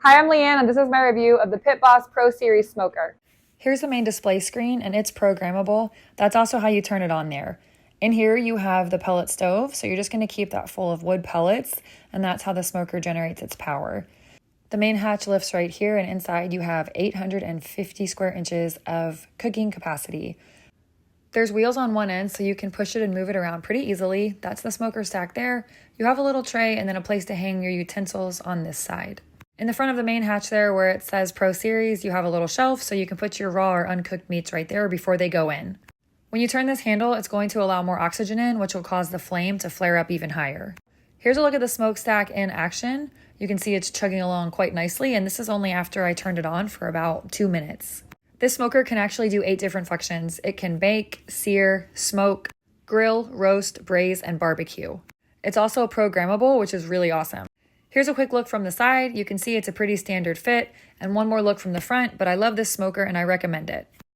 Hi, I'm Leanne, and this is my review of the Pit Boss Pro Series smoker. Here's the main display screen, and it's programmable. That's also how you turn it on there. In here, you have the pellet stove, so you're just going to keep that full of wood pellets, and that's how the smoker generates its power. The main hatch lifts right here, and inside you have 850 square inches of cooking capacity. There's wheels on one end, so you can push it and move it around pretty easily. That's the smoker stack there. You have a little tray and then a place to hang your utensils on this side. In the front of the main hatch there, where it says Pro Series, you have a little shelf, so you can put your raw or uncooked meats right there before they go in. When you turn this handle, it's going to allow more oxygen in, which will cause the flame to flare up even higher. Here's a look at the smokestack in action. You can see it's chugging along quite nicely, and this is only after I turned it on for about 2 minutes. This smoker can actually do 8 different functions. It can bake, sear, smoke, grill, roast, braise, and barbecue. It's also programmable, which is really awesome. Here's a quick look from the side. You can see it's a pretty standard fit, and one more look from the front, but I love this smoker and I recommend it.